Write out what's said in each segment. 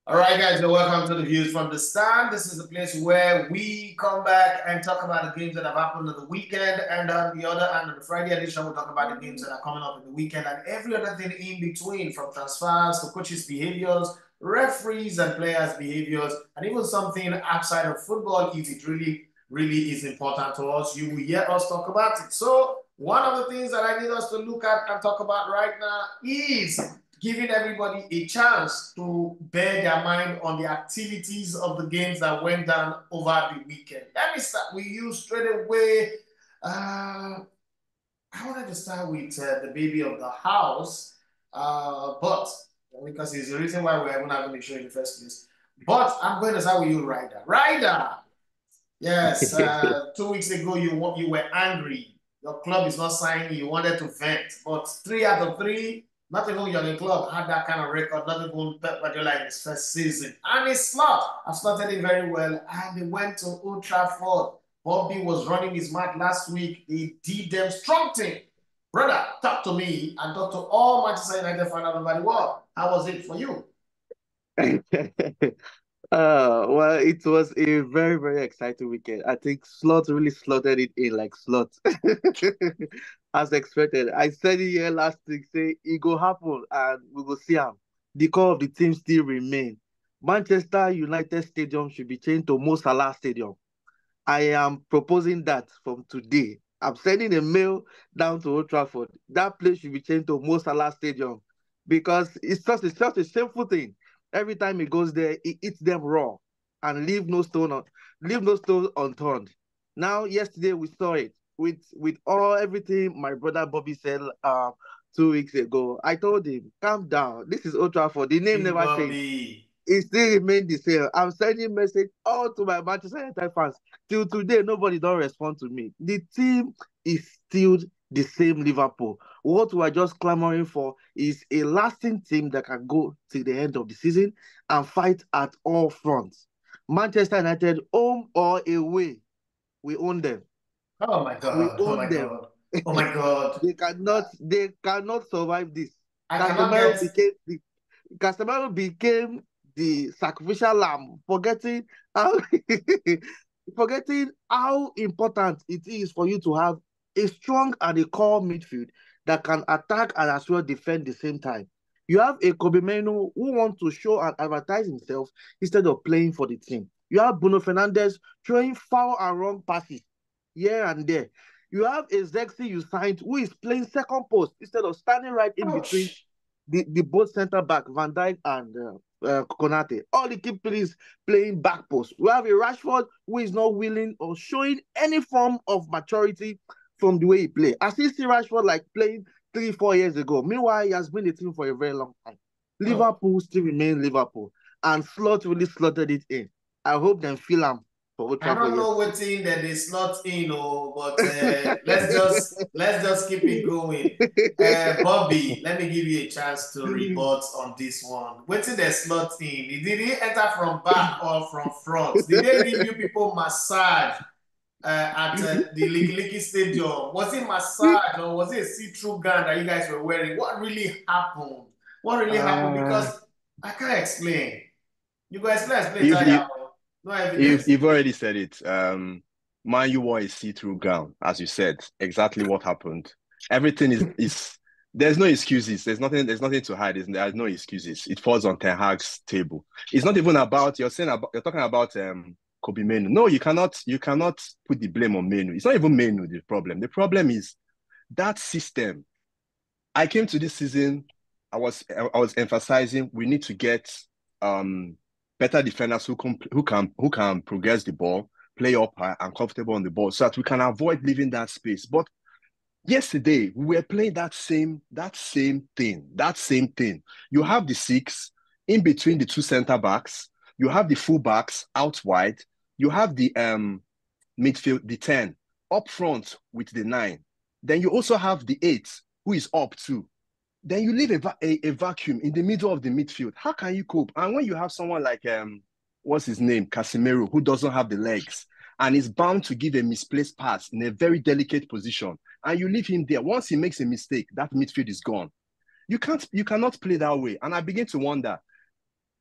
All right, guys, and welcome to the Views from the Stand. This is the place where we come back and talk about the games that have happened on the weekend. And on the other hand, on the Friday edition, we'll talk about the games that are coming up in the weekend and every other thing in between, from transfers to coaches' behaviors, referees and players' behaviors, and even something outside of football if it really is important to us. You will hear us talk about it. So, one of the things that I need us to look at and talk about right now is giving everybody a chance to bear their mind on the activities of the games that went down over the weekend. Let me start with you straight away. I wanted to start with the baby of the house, but because it's the reason why we're even having the show in the first place. But I'm going to start with you, Ryder. Ryder, yes, 2 weeks ago you were angry. Your club is not signing. You wanted to vent, but 3 out of 3, not even your club had that kind of record. Not even Pep Guardiola in his first season, and his slot have started it very well. And they went to Old Trafford. Bobby was running his mouth last week. He did them strong thing. Brother, talk to me and talk to all Manchester United fans around the world. How was it for you? Well, it was a very, very exciting weekend. I think Slot really slotted it in like Slot. As expected. I said it here last week, say it go happen and we will see him. The core of the team still remain. Manchester United Stadium should be changed to Mo Salah Stadium. I am proposing that from today. I'm sending a mail down to Old Trafford. That place should be changed to Mo Salah Stadium because it's such a shameful thing. Every time he goes there, he eats them raw and leave no stone unturned. Now, yesterday we saw it with all everything my brother Bobby said 2 weeks ago. I told him, calm down. This is Old Trafford. The name Big never changed. Bobby. It still remain the same. I'm sending message all to my Manchester United fans. Till today, nobody don't respond to me. The team is still the same Liverpool. What we are just clamoring for is a lasting team that can go till the end of the season and fight at all fronts. Manchester United, home or away, we own them. Oh my We God. Oh own my them. God. Oh my God. They cannot survive this. I cannot Casemiro get. became the Casemiro became the sacrificial lamb, how forgetting how important it is for you to have a strong and a core midfield that can attack and as well defend the same time. You have a Kobe Menu who wants to show and advertise himself instead of playing for the team. You have Bruno Fernandez throwing foul and wrong passes here and there. You have a Zexi you signed who is playing second post instead of standing right in between Ouch. the both centre back, Van Dijk and Konate. All the keep playing back post. We have a Rashford who is not willing or showing any form of maturity from the way he play. I still see Rashford like playing 3, 4 years ago. Meanwhile, he has been a team for a very long time. Oh. Liverpool still remain Liverpool, and Slot really slotted it in. I hope them feel him for Old I Trafford don't know yesterday. what thing that they slot in, oh, but let's just keep it going. Bobby, let me give you a chance to rebut on this one. What did they slot in? Did he enter from back or from front? Did they give you people massage at the Licky Licky Stadium? Was it massage or was it a see-through gown that you guys were wearing? What really happened? What really happened? uh, Because I can't explain. You guys explain, You've tire. you, No you've evidence. you've already said it. Man U wore a see-through gown, as you said. Exactly what happened. Everything is there's no excuses. There's nothing to hide. There's no excuses. It falls on Ten Hag's table. It's not even about you're talking about Kobe Menu. No, you cannot put the blame on Menu. It's not even Menu the problem. The problem is that system. I came to this season, I was emphasizing we need to get um better defenders who can progress the ball, play up high and comfortable on the ball so that we can avoid leaving that space. But yesterday we were playing that same thing. You have the six in between the two center backs, you have the full backs out wide, you have the midfield, the 10, up front with the 9. Then you also have the 8 who is up too. Then you leave a vacuum in the middle of the midfield. How can you cope? And when you have someone like what's his name, Casemiro, who doesn't have the legs and is bound to give a misplaced pass in a very delicate position, and you leave him there. Once he makes a mistake, that midfield is gone. You cannot play that way. And I begin to wonder,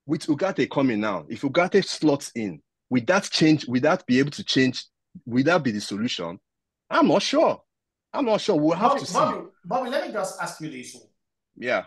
with Ugarte coming now, if Ugarte slots in, will that change? Will that be able to change? Will that be the solution? I'm not sure. I'm not sure. We'll have to see. Bobby, let me just ask you this one. Yeah.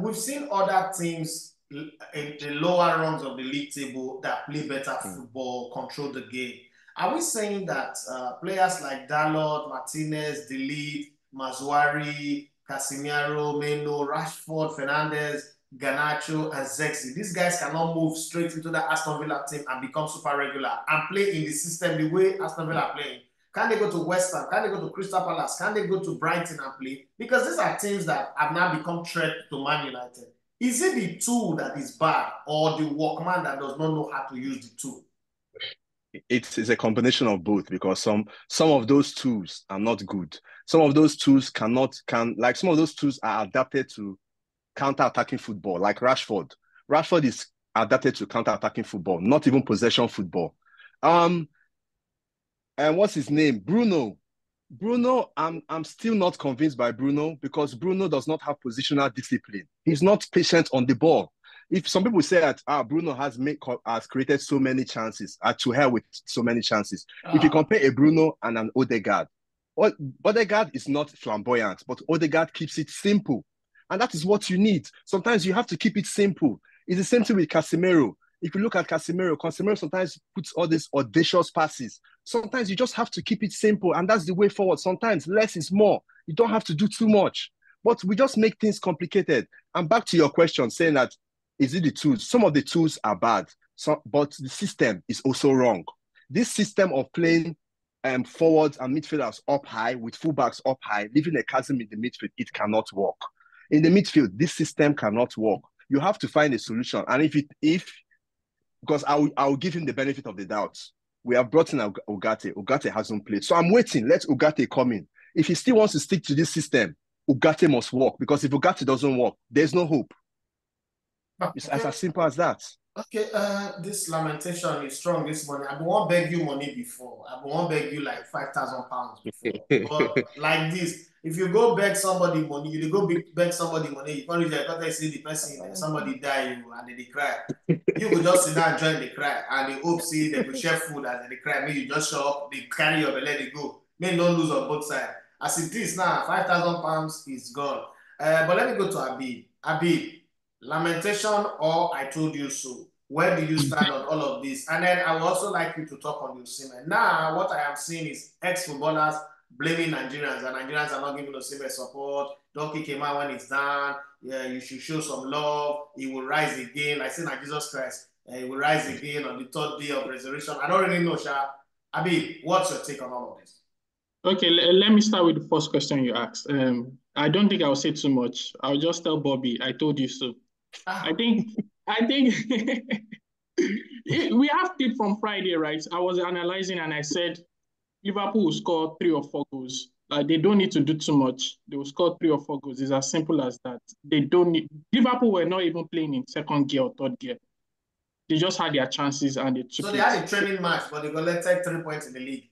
We've seen other teams in the lower rungs of the league table that play better football, control the game. Are we saying that players like Dalot, Martinez, Delete, Mazuari, Casemiro, Meno, Rashford, Fernandez, Garnacho, and Zexi, these guys cannot move straight into the Aston Villa team and become super regular and play in the system the way Aston Villa are playing? Can they go to West Ham? Can they go to Crystal Palace? Can they go to Brighton and play? Because these are teams that have now become threat to Man United. Is it the tool that is bad or the workman that does not know how to use the tool? It's a combination of both, because some of those tools are not good. Some of those tools some of those tools are adapted to counter-attacking football, like Rashford. Rashford is adapted to counter-attacking football, not even possession football. And what's his name? Bruno. I'm still not convinced by Bruno, because Bruno does not have positional discipline. He's not patient on the ball. If some people say that Bruno has created so many chances, to hell with so many chances. If you compare a Bruno and an Odegaard, Odegaard is not flamboyant, but Odegaard keeps it simple. And that is what you need. Sometimes you have to keep it simple. It's the same thing with Casemiro. If you look at Casemiro sometimes puts all these audacious passes. Sometimes you just have to keep it simple, and that's the way forward. Sometimes less is more. You don't have to do too much. But we just make things complicated. And back to your question, saying that, is it the tools? Some of the tools are bad, but the system is also wrong. This system of playing forwards and midfielders up high with fullbacks up high, leaving a chasm in the midfield, it cannot work. In the midfield, this system cannot work. You have to find a solution. And because I'll give him the benefit of the doubt. We have brought in Ugarte. Ugarte hasn't played. So I'm waiting. Let Ugarte come in. If he still wants to stick to this system, Ugarte must work. Because if Ugarte doesn't work, there's no hope. It's as simple as that. Okay, this lamentation is strong this morning. I won't beg you money before. I won't beg you like £5,000 before. But like this, if you go beg somebody money, you go beg somebody money, you can't reach see the person, somebody die you and they cry. You will just sit down and join the cry, and they hope see they will share food as they cry. Maybe you just show up, they carry your belly, they go. May no lose on both sides. As it is now, £5,000 is gone. But let me go to Abib. Abib, lamentation or I told you so. Where do you stand on all of this? And then I would also like you to talk on Osimhen. Now, what I am seeing is ex-footballers blaming Nigerians, and Nigerians are not giving Osimhen support. Don't kick him out when it's done. Yeah, you should show some love. He will rise again. Like saying like Jesus Christ, he will rise again on the third day of resurrection. I don't really know, Sha. Abi, what's your take on all of this? Okay, let me start with the first question you asked. I don't think I'll say too much. I'll just tell Bobby, I told you so. I think we have clip from Friday, right? I was analyzing and I said Liverpool will score 3 or 4 goals. They don't need to do too much. They will score 3 or 4 goals. It's as simple as that. They don't need. Liverpool were not even playing in second gear or third gear. They just had their chances and they took So they had a training match, but they got let take 3 points in the league.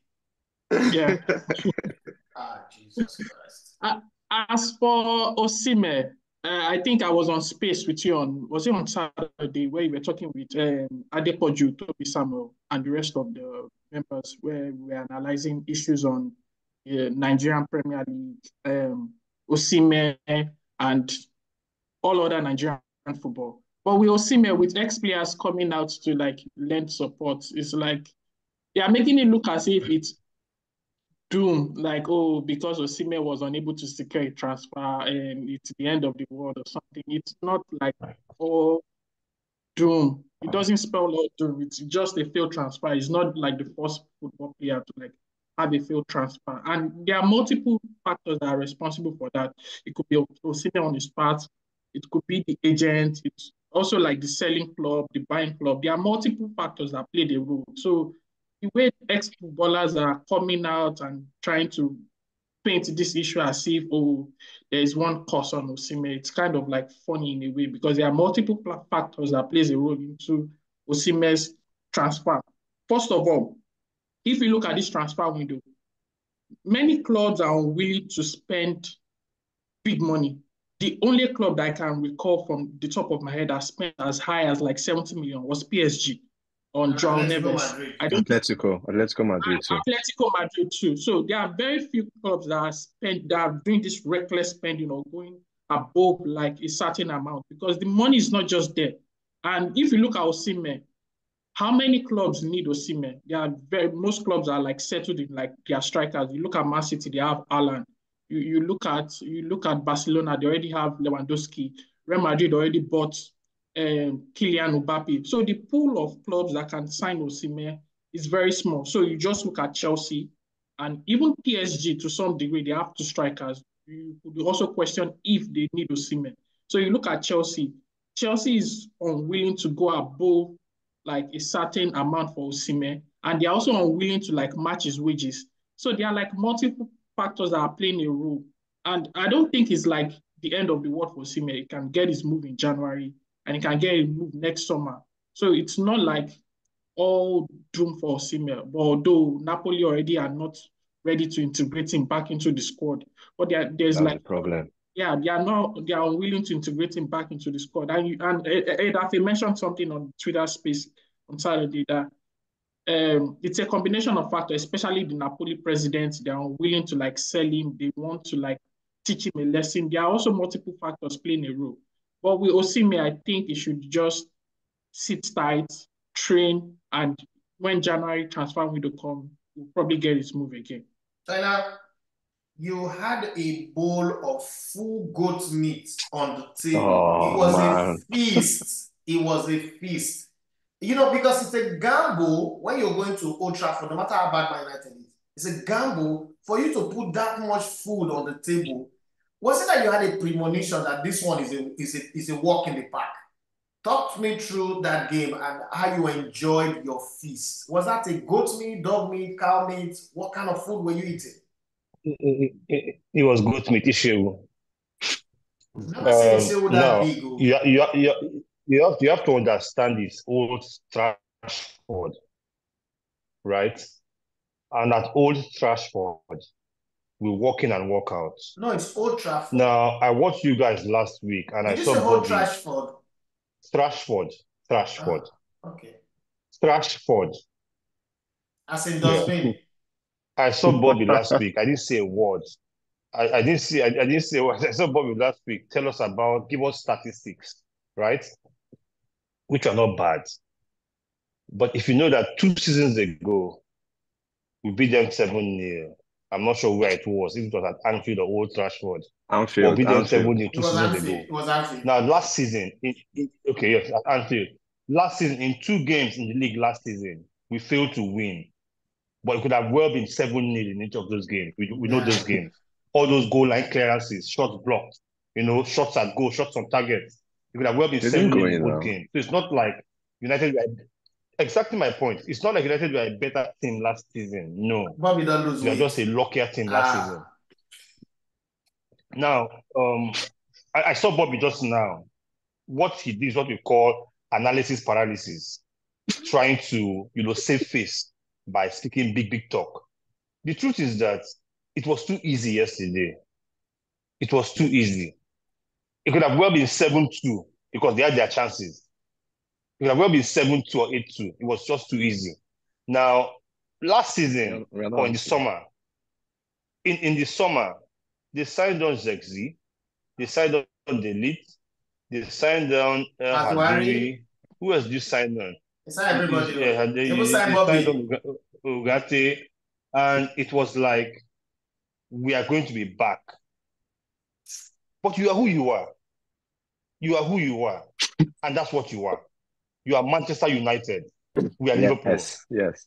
Yeah. Jesus Christ. As for Osimhen, I think I was on Space with you was it on Saturday, where you were talking with Adepoju, Toby Samuel, and the rest of the members, where we were analyzing issues on Nigerian Premier League, Osimhen, and all other Nigerian football. But with Osimhen, with ex-players coming out to like lend support, it's like they are making it look as if it's doom, like, oh, because Osimhen was unable to secure a transfer and it's the end of the world or something. It's not like, oh, doom. It doesn't spell out doom. It's just a failed transfer. It's not like the first football player to like have a failed transfer. And there are multiple factors that are responsible for that. It could be Osimhen on his part. It could be the agent. It's also like the selling club, the buying club. There are multiple factors that play the role. So the way ex-footballers are coming out and trying to paint this issue as if, oh, there is one cause on Osimhen, it's kind of like funny in a way, because there are multiple factors that plays a role into Osimhen's transfer. First of all, if you look at this transfer window, many clubs are unwilling to spend big money. The only club that I can recall from the top of my head that spent as high as like 70 million was PSG on Joao Atletico Neves. Madrid. I don't Atletico Madrid too. Atletico Madrid too. So there are very few clubs that are doing this reckless spending or going above like a certain amount because the money is not just there. And if you look at Osimhen, how many clubs need Osimhen? Most clubs are like settled in like their strikers. You look at Man City, they have Alan. You look at Barcelona, they already have Lewandowski. Real Madrid already bought Kylian Mbappe. So the pool of clubs that can sign Osimhen is very small. So you just look at Chelsea and even PSG to some degree, they have two strikers. You could also question if they need Osimhen. So you look at Chelsea. Chelsea is unwilling to go above like a certain amount for Osimhen, and they're also unwilling to like match his wages. So there are like multiple factors that are playing a role. And I don't think it's like the end of the world for Osimhen. He can get his move in January and he can get a move next summer. So it's not like all doom for Osimhen. But although Napoli already are not ready to integrate him back into the squad, but there's That's like the problem. yeah, they are unwilling to integrate him back into the squad. And Edafe mentioned something on Twitter Space on Saturday that it's a combination of factors, especially the Napoli president. They are unwilling to like sell him. They want to like teach him a lesson. There are also multiple factors playing a role. But with Osimhen, I think he should just sit tight, train, and when January transfer window come, we'll probably get his move again. China, you had a bowl of full goat meat on the table. It was a feast. It was a feast. You know, because it's a gamble when you're going to Old Trafford, no matter how bad Man United is. It's a gamble for you to put that much food on the table. Was it that you had a premonition that this one is a walk in the park? Talk me through that game and how you enjoyed your feast. Was that a goat meat, dog meat, cow meat? What kind of food were you eating? It was goat meat issue. Never seen a show that Now, big. you have to understand this old Trashford, right? And at old Trashford, we walk in and walk out. No, it's Old Trafford. Now, I watched you guys last week and Did I you saw say Old Bobby. Trashford? Trashford. Okay. Trashford. As in Yeah. dustbin. I saw Bobby last week. I didn't say a word. I didn't say a word. I saw Bobby last week. Give us statistics, right? Which are not bad. But if you know that 2 seasons ago, we beat them 7-0. I'm not sure where it was, if it was at Anfield or Old Trafford. Anfield. Or beat them 7-0 It 2 was seasons Anfield. ago. It was Anfield. Now, last season, yes, at Anfield. Last season, in 2 games in the league last season, we failed to win. But it could have well been 7-0 in each of those games. We know those games. All those goal line clearances, shots blocked, shots at goal, shots on target. It could have well been 7-0 in both games. So it's not like United were exactly my point. It's not like United were a better team last season. No. Bobby don't lose weight. They are just a luckier team last season. Now, I saw Bobby just now. What he did is what we call analysis paralysis. Trying to, save face by speaking big talk. The truth is that it was too easy yesterday. It was too easy. It could have well been 7-2 because they had their chances. It could have well been 7-2 or 8-2. It was just too easy. Now, last season or in the summer, in the summer, they signed on Zexi, they signed on Delete, they signed on Haduri. Who else did you sign on? They signed everybody. They signed on Ugarte, and it was like, we are going to be back. But you are who you are. You are who you are. And that's what you are. You are Manchester United. We are Liverpool. Yes.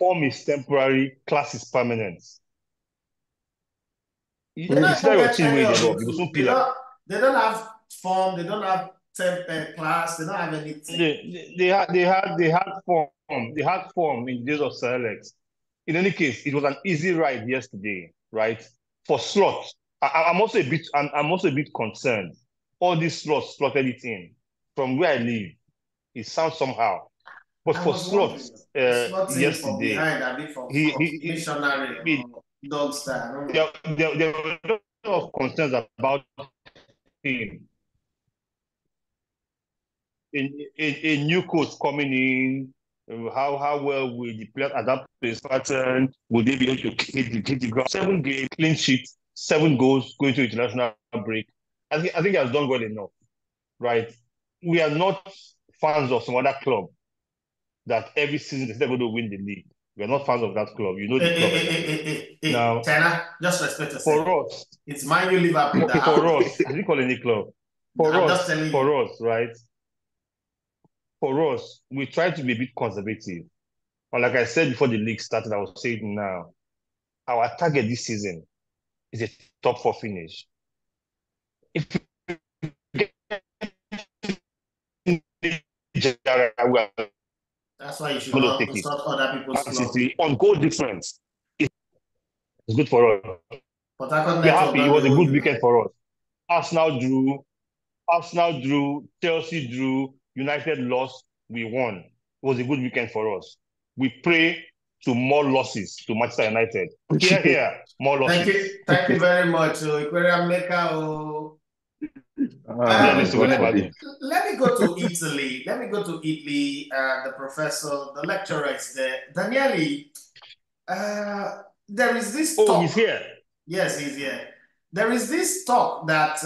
Form is temporary, class is permanent. They don't have form, they don't have class, they don't have anything. They had form. They had form in the days of Sir Alex. In any case, it was an easy ride yesterday, right? For slots, I'm also a bit concerned. All these slots slotted it in. From where I live, it sounds somehow. But for slots, yesterday, missionary dog style. There were a lot of concerns about team. A new coach coming in, how well will the players adapt to his pattern? Will they be able to hit the ground? 7 games, clean sheet, 7 goals going to international break. I think he has done well enough, right? We are not fans of some other club that every season they're going to win the league. We are not fans of that club. You know the club. Now, China, just respect yourself. For us, it's Man U, Liverpool. Okay, for us, I didn't call any club. For us, right? For us, we try to be a bit conservative. And like I said before the league started, I was saying now, our target this season is a top 4 finish. If that's why you should not insult other people's club. On goal difference, it's good for us. We're happy. It was a good weekend for us. Arsenal drew, Chelsea drew, United lost, we won. It was a good weekend for us. We pray to more losses to Manchester United. Here, more losses. Thank you very much, Aquarium Maker. Let me go to Italy. The professor, the lecturer is there. Daniele, there is this talk. Oh, he's here. Yes, he's here. There is this talk that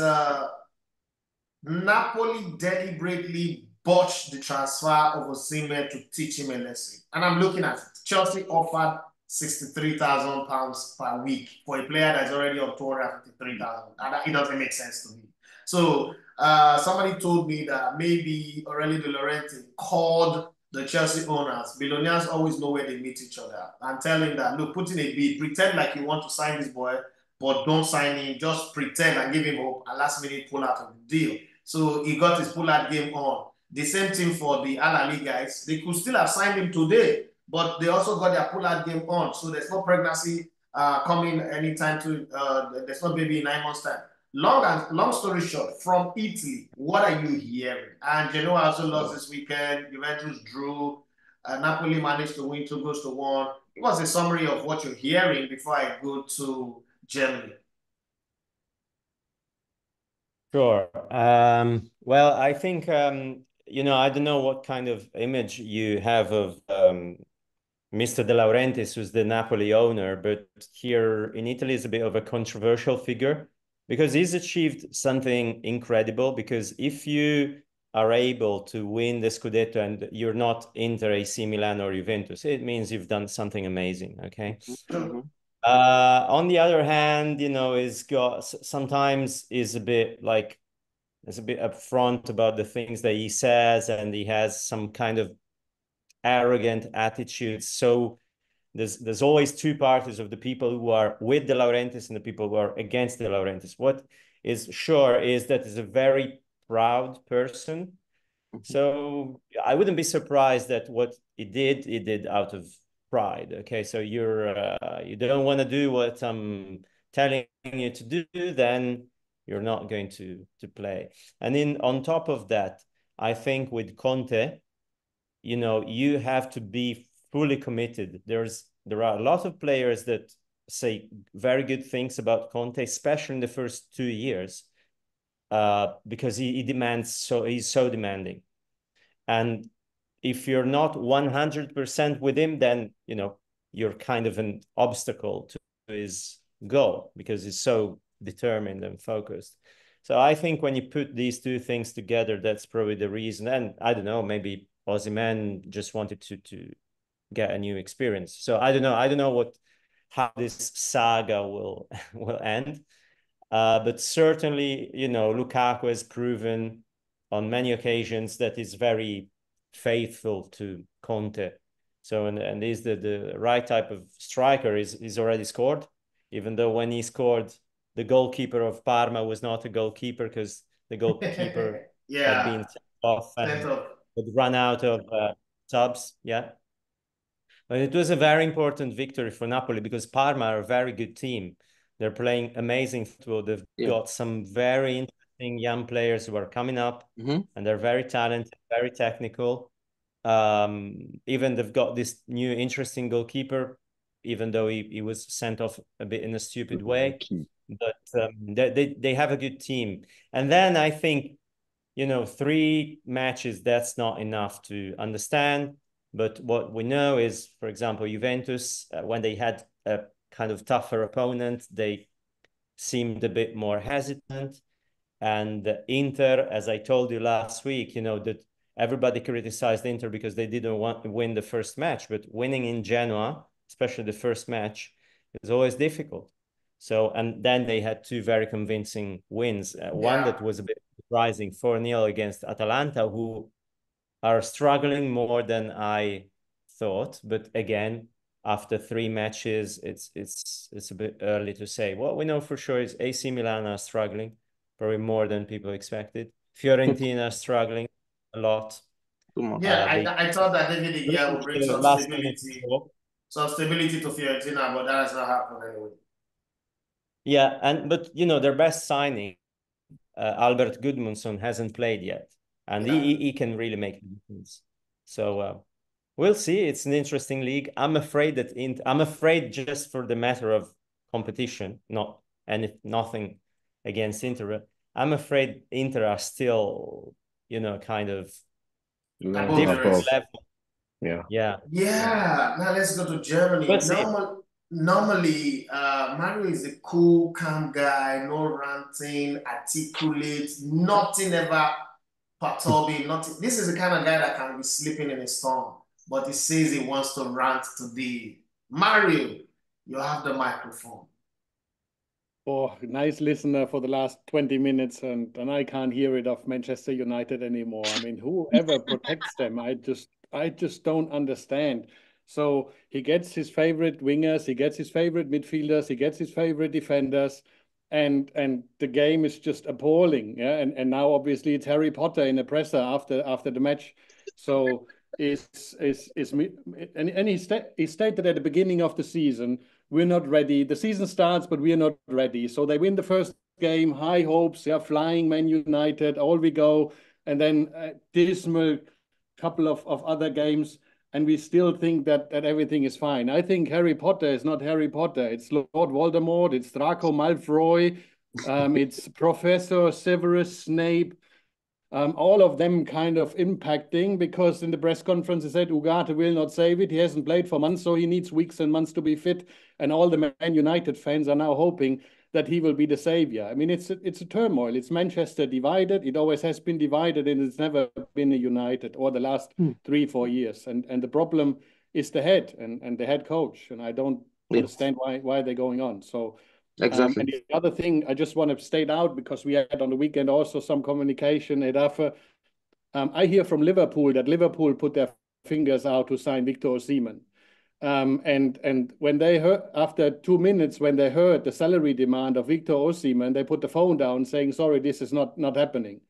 Napoli deliberately botched the transfer of Osimhen to teach him a lesson. And I'm looking at it. Chelsea offered £63,000 per week for a player that's already on 253,000, and it doesn't make sense to me. So somebody told me that maybe Aurelio De Laurentiis called the Chelsea owners. Billionaires always know where they meet each other, and tell him that, look, put in a bid, pretend like you want to sign this boy, but don't sign him. Just pretend and give him hope, and last minute pull out of the deal. So he got his pull-out game on. The same thing for the Al Ahly guys. They could still have signed him today, but they also got their pull-out game on. So there's no pregnancy coming anytime to, there's no baby in 9 months' time. Long story short, from Italy, what are you hearing? And Genoa also lost this weekend. Juventus drew. Napoli managed to win 2-1. It was a summary of what you're hearing before I go to Germany. Sure. Well, I think, I don't know what kind of image you have of Mr. De Laurentiis, who's the Napoli owner, but here in Italy is a bit of a controversial figure because he's achieved something incredible. Because if you are able to win the Scudetto and you're not Inter, AC Milan or Juventus, it means you've done something amazing, okay? On the other hand, sometimes is a bit upfront about the things that he says, and he has some kind of arrogant attitude. So there's always two parties of the people who are with De Laurentiis and the people who are against De Laurentiis. What is sure is that he's a very proud person. So I wouldn't be surprised that what he did out of pride. Okay, so you don't want to do what I'm telling you to do, then you're not going to play. And then on top of that, I think with Conte, you have to be fully committed. There are a lot of players that say very good things about Conte, especially in the first 2 years, because he's so demanding. And if you're not 100% with him, then you're kind of an obstacle to his goal because he's so determined and focused. So I think when you put these two things together, that's probably the reason. And I don't know, maybe Osimhen just wanted to get a new experience. So I don't know how this saga will end. But certainly, Lukaku has proven on many occasions that he's very faithful to Conte. So and he's the right type of striker. He's already scored, even though when he scored, the goalkeeper of Parma was not a goalkeeper because the goalkeeper had been sent off and had run out of subs. Yeah. But it was a very important victory for Napoli because Parma are a very good team. They're playing amazing football. They've got some very interesting young players who are coming up, and they're very talented, very technical. Even they've got this new interesting goalkeeper, even though he was sent off a bit in a stupid way. But they have a good team. And then I think, 3 matches, that's not enough to understand. But what we know is, for example, Juventus, when they had a kind of tougher opponent, they seemed a bit more hesitant. And Inter, as I told you last week, that everybody criticized Inter because they didn't want to win the first match, but winning in Genoa, especially the first match, is always difficult. So, and then they had 2 very convincing wins. One that was a bit surprising, 4-0 against Atalanta, who are struggling more than I thought. But again, after 3 matches, it's a bit early to say. What we know for sure is AC Milan are struggling, probably more than people expected. Fiorentina struggling a lot. I thought that David De Gea would bring some stability to Fiorentina, but that has not happened anyway. Yeah, but their best signing, Albert Gudmundsson, hasn't played yet, and he can really make a difference. So we'll see. It's an interesting league. I'm afraid just for the matter of competition, nothing against Inter. I'm afraid Inter are still, kind of different level. Yeah. Now let's go to Germany. Normally, Mario is a cool, calm guy, no ranting, articulate, nothing ever perturbing, nothing. This is the kind of guy that can be sleeping in a storm, but he says he wants to rant today. Mario, you have the microphone. Oh, nice listener for the last 20 minutes, and I can't hear it of Manchester United anymore. I mean, whoever protects them, I just don't understand. So he gets his favorite wingers, he gets his favorite midfielders, he gets his favorite defenders, and the game is just appalling. Yeah, and now obviously it's Harry Potter in the presser after the match. So and he stated at the beginning of the season, we're not ready. The season starts, but we're not ready. So they win the first game, high hopes, flying Man United, all we go. And then dismal couple of other games, and we still think that everything is fine. I think Harry Potter is not Harry Potter. It's Lord Voldemort, it's Draco Malfoy, it's Professor Severus Snape. All of them kind of impacting, because in the press conference he said Ugarte will not save it. He hasn't played for months, so he needs weeks and months to be fit. And all the Man United fans are now hoping that he will be the savior. I mean, it's a turmoil. It's Manchester divided. It always has been divided, and it's never been a united, or the last 3-4 years. And the problem is the head and the head coach. And I don't understand why they're going on. So exactly. And the other thing I just want to state out, because we had on the weekend also some communication at AFA. I hear from Liverpool that Liverpool put their fingers out to sign Victor Osimhen. And when they heard, after 2 minutes, when they heard the salary demand of Victor Osimhen, they put the phone down saying, sorry, this is not happening.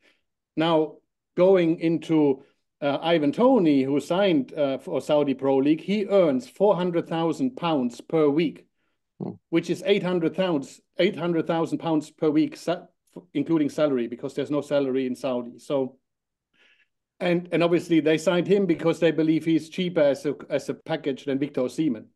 Now, going into Ivan Toney, who signed for Saudi Pro League, he earns £400,000 per week, which is 800,000 pounds per week, including salary, because there's no salary in Saudi. So, and obviously they signed him because they believe he's cheaper as a package than Victor Osimhen.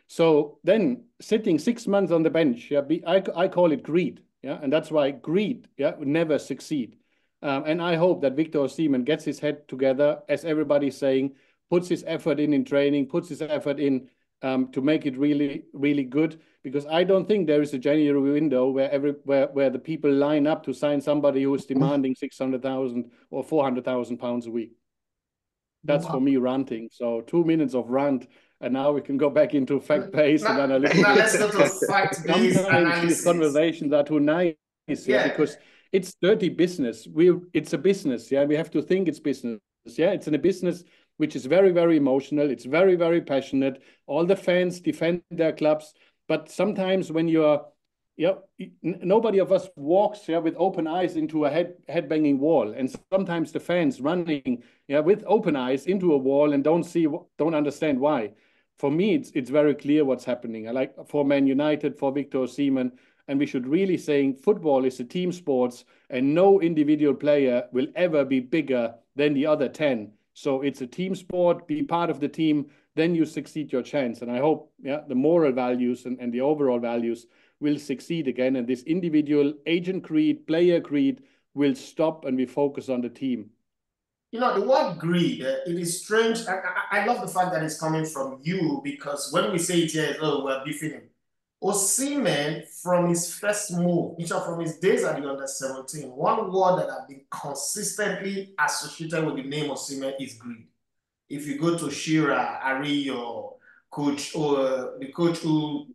So then sitting 6 months on the bench, I call it greed, and that's why greed, would never succeed. And I hope that Victor Osimhen gets his head together, as everybody's saying, puts his effort in training, puts his effort in to make it really, really good, because I don't think there is a January window where the people line up to sign somebody who is demanding 600,000 or 400,000 pounds a week. That's for me ranting. So 2 minutes of rant, and now we can go back into fact-based and analytics. Now let's go to fact-based analysis. These conversations are too nice, because it's dirty business. It's a business, we have to think it's business. It's in a business which is very, very emotional. It's very, very passionate. All the fans defend their clubs. But sometimes when you're, nobody of us walks with open eyes into a head-banging wall. And sometimes the fans running with open eyes into a wall and don't understand why. For me, it's very clear what's happening. I like for Man United, for Victor Osimhen, and we should really say football is a team sports, and no individual player will ever be bigger than the other 10. So it's a team sport, be part of the team, then you succeed your chance. And I hope the moral values and the overall values will succeed again. And this individual agent greed, player greed will stop, and we focus on the team. You know, the word greed, it is strange. I love the fact that it's coming from you, because when we say it here, oh, we're beefing him. Osimhen, from his first move, from his days at the under-17, one word that has been consistently associated with the name Osimhen is greed. If you go to Shira, Ariyo, coach, or the coach who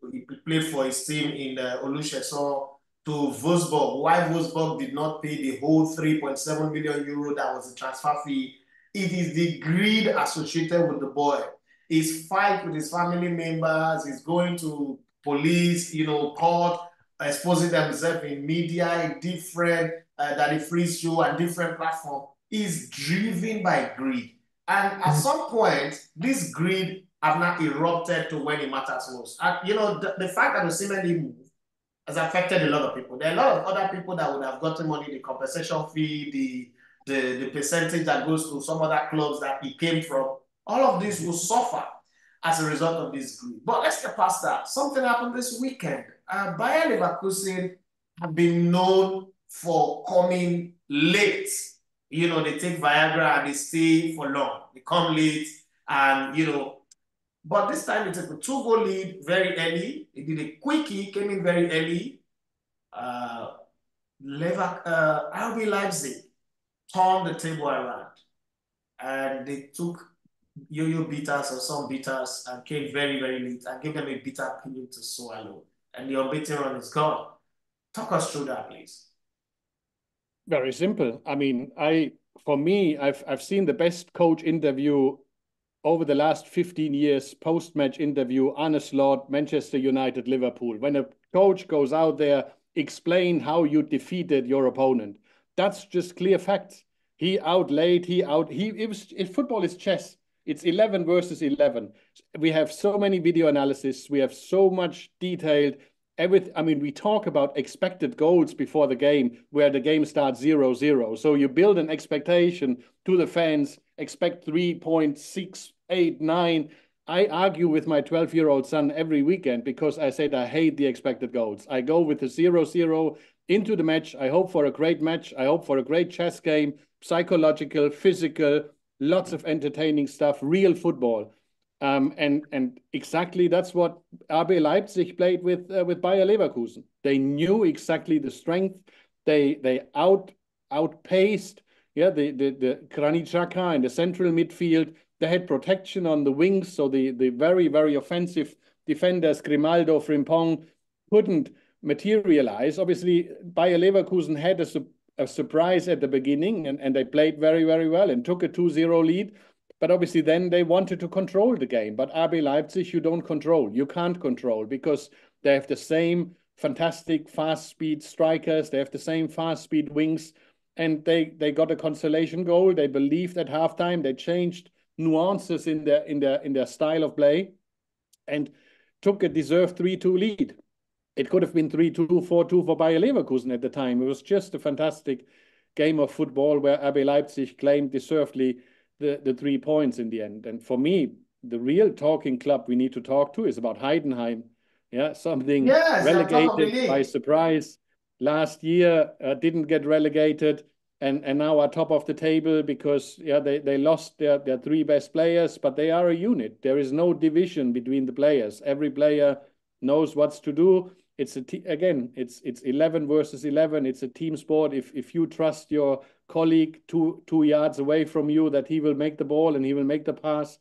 played for his team in Olusegun, to Wolfsburg, why Wolfsburg did not pay the whole 3.7 million euro that was the transfer fee. It is the greed associated with the boy. His fight with his family members, he's going to police, court, exposing themselves in media, in different, that he frees show and different platforms, is driven by greed. And at some point, this greed have not erupted to when it matters most. And, the fact that Osimhen didn't move has affected a lot of people. There are a lot of other people that would have gotten money, the compensation fee, the percentage that goes to some other clubs that he came from. All of this will suffer as a result of this greed. But let's get past that. Something happened this weekend. Bayer Leverkusen have been known for coming late. They take Viagra and they stay for long. They come late and, but this time they took a 2-goal lead very early. They did a quickie, came in very early. RB Leipzig turned the table around. And they took yo-yo beaters or some beaters and came very, very late and gave them a bitter pill to swallow. And the unbeaten run is gone. Talk us through that, please. Very simple. I mean, for me, I've seen the best coach interview over the last 15 years, post-match interview, Arne Slot, Manchester United, Liverpool. When a coach goes out there, explain how you defeated your opponent. That's just clear facts. He outlaid, football is chess. It's 11 versus 11. We have so many video analysis. We have so much detailed. We talk about expected goals before the game, where the game starts 0-0. So you build an expectation to the fans, expect 3.689. I argue with my 12-year-old son every weekend because I said I hate the expected goals. I go with the 0-0 into the match. I hope for a great match. I hope for a great chess game, psychological, physical, lots of entertaining stuff, real football. And exactly that's what RB Leipzig played with Bayer Leverkusen. They knew exactly the strength. They outpaced the Granit Xhaka in the central midfield. They had protection on the wings, so the very, very offensive defenders, Grimaldo, Frimpong, couldn't materialize. Obviously, Bayer Leverkusen had a surprise at the beginning, and they played very, very well and took a 2-0 lead. But obviously then they wanted to control the game. But RB Leipzig, you don't control. You can't control because they have the same fantastic fast speed strikers. They have the same fast speed wings. And they got a consolation goal. They believed at halftime. They changed nuances in their style of play and took a deserved 3-2 lead. It could have been 3-2, 4-2 for Bayer Leverkusen at the time. It was just a fantastic game of football where RB Leipzig claimed deservedly the 3 points in the end. And for me, the real talking club we need to talk to is about Heidenheim. Yeah, something relegated by surprise last year, didn't get relegated, and now are top of the table because they lost their 3 best players, but they are a unit. There is no division between the players. Every player knows what's to do. It's it's 11 versus 11. It's a team sport. If you trust your colleague two yards away from you that he will make the ball and he will make the pass,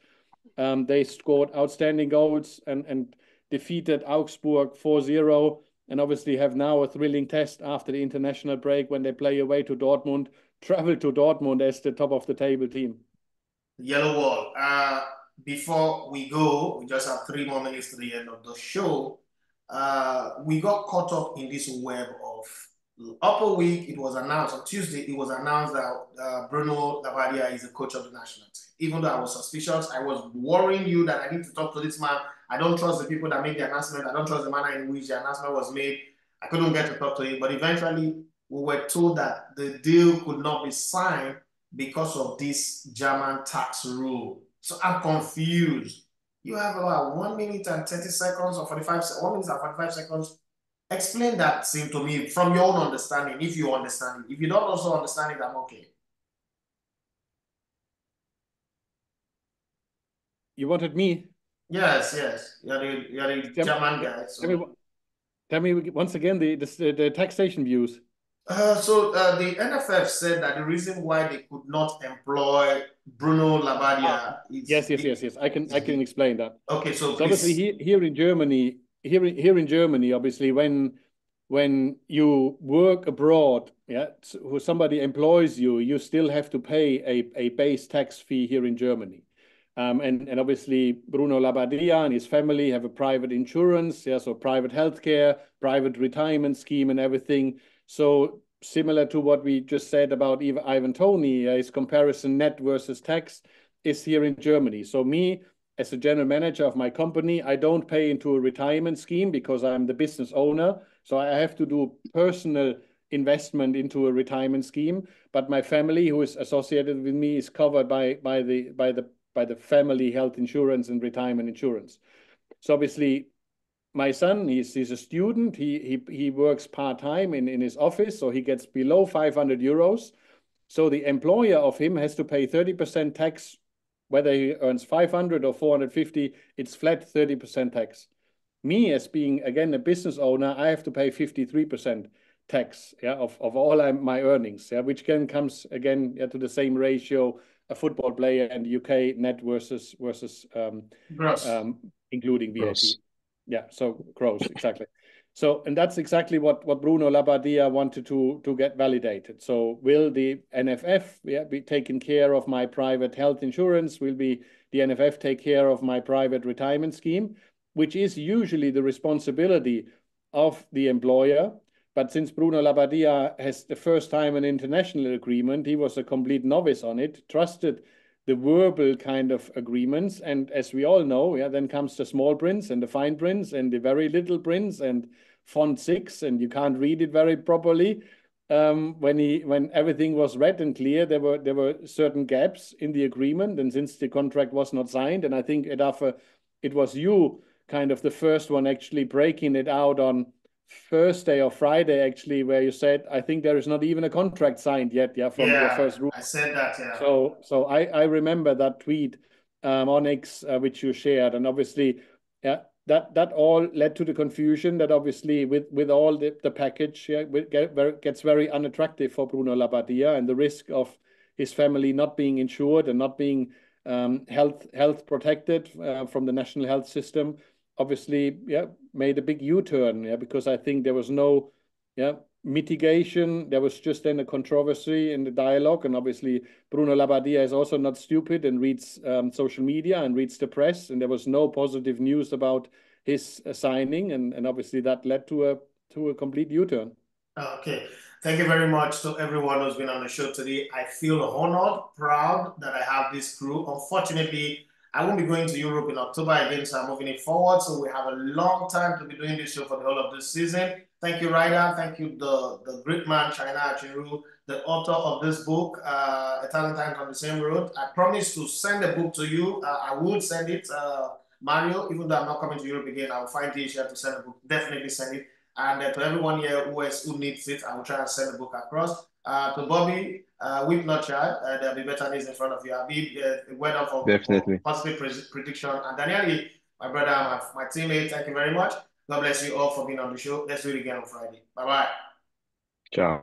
they scored outstanding goals and defeated Augsburg 4-0, and obviously have now a thrilling test after the international break when they play away to Dortmund, travel to Dortmund as the top of the table team. Yellow Wall. Before we go, we just have 3 more minutes to the end of the show. We got caught up in this web of upper week. It was announced on Tuesday. It was announced that Bruno Labbadia is the coach of the national team. Even though I was suspicious, I was worrying you that I need to talk to this man. I don't trust the people that made the announcement. I don't trust the manner in which the announcement was made. I couldn't get to talk to him, but eventually we were told that the deal could not be signed because of this German tax rule. So I'm confused. You have about 1 minute and 30 seconds or 1 minute and 45 seconds Explain that scene to me from your own understanding, if you understand it. If you don't also understand it, I'm okay. You wanted me? Yes, yes. You're the German guy. So. Tell me once again the taxation views. The NFF said that the reason why they could not employ Bruno Labbadia is yes. I can explain that. Okay, so please. Obviously here in Germany, obviously when you work abroad, who somebody employs you, you still have to pay a base tax fee here in Germany. And obviously Bruno Labbadia and his family have a private insurance, so private healthcare, private retirement scheme and everything. So similar to what we just said about Ivan Toney, his comparison net versus tax is here in Germany. So me, as a general manager of my company, I don't pay into a retirement scheme because I'm the business owner. So I have to do personal investment into a retirement scheme. But my family, who is associated with me, is covered by the family health insurance and retirement insurance. So obviously, my son, he's a student. He works part-time in his office, so he gets below 500 euros. So the employer of him has to pay 30% tax, whether he earns 500 or 450, it's flat 30% tax. Me, as being, again, a business owner, I have to pay 53% tax of all my earnings, which then comes, again, to the same ratio a football player in the UK net versus gross. Including VAT. Gross. Yeah, so gross, exactly. So, and that's exactly what Bruno Labbadia wanted to get validated. So will the NFF be taking care of my private health insurance? Will the NFF take care of my private retirement scheme, which is usually the responsibility of the employer? But since Bruno Labbadia has the first time an international agreement, he was a complete novice on it, trusted the verbal kind of agreements. And as we all know, then comes the small prints and the fine prints and the very little prints and font 6, and you can't read it very properly. When everything was read and clear, there were certain gaps in the agreement. And since the contract was not signed, and I think it was you kind of the first one actually breaking it out on Thursday or Friday, actually, where you said, I think there is not even a contract signed yet, from your first rule. I said that, So I remember that tweet on X, which you shared, and obviously, that all led to the confusion that obviously with all the package, gets very unattractive for Bruno Labbadia, and the risk of his family not being insured and not being health protected from the national health system, obviously, made a big U-turn, because I think there was no, mitigation. There was just then a controversy in the dialogue, and obviously Bruno Labbadia is also not stupid and reads social media and reads the press, and there was no positive news about his signing, and obviously that led to a complete U-turn. Okay. Thank you very much to everyone who's been on the show today. I feel honored, proud that I have this crew. Unfortunately, I won't be going to Europe in October again, so I'm moving it forward. So we have a long time to be doing this show for the whole of this season. Thank you, Ryder. Thank you, the great man, China Achiru, the author of this book, Eternal Times on the Same Road. I promise to send the book to you. I will send it, Mario, even though I'm not coming to Europe again. I'll find the issue to send the book. Definitely send it. And to everyone here who needs it, I will try and send the book across. To Bobby, we've not tried. There'll be better days in front of you. Habib, word up for positive prediction. And Daniel, my brother, my teammate, thank you very much. God bless you all for being on the show. Let's do it again on Friday. Bye-bye. Ciao.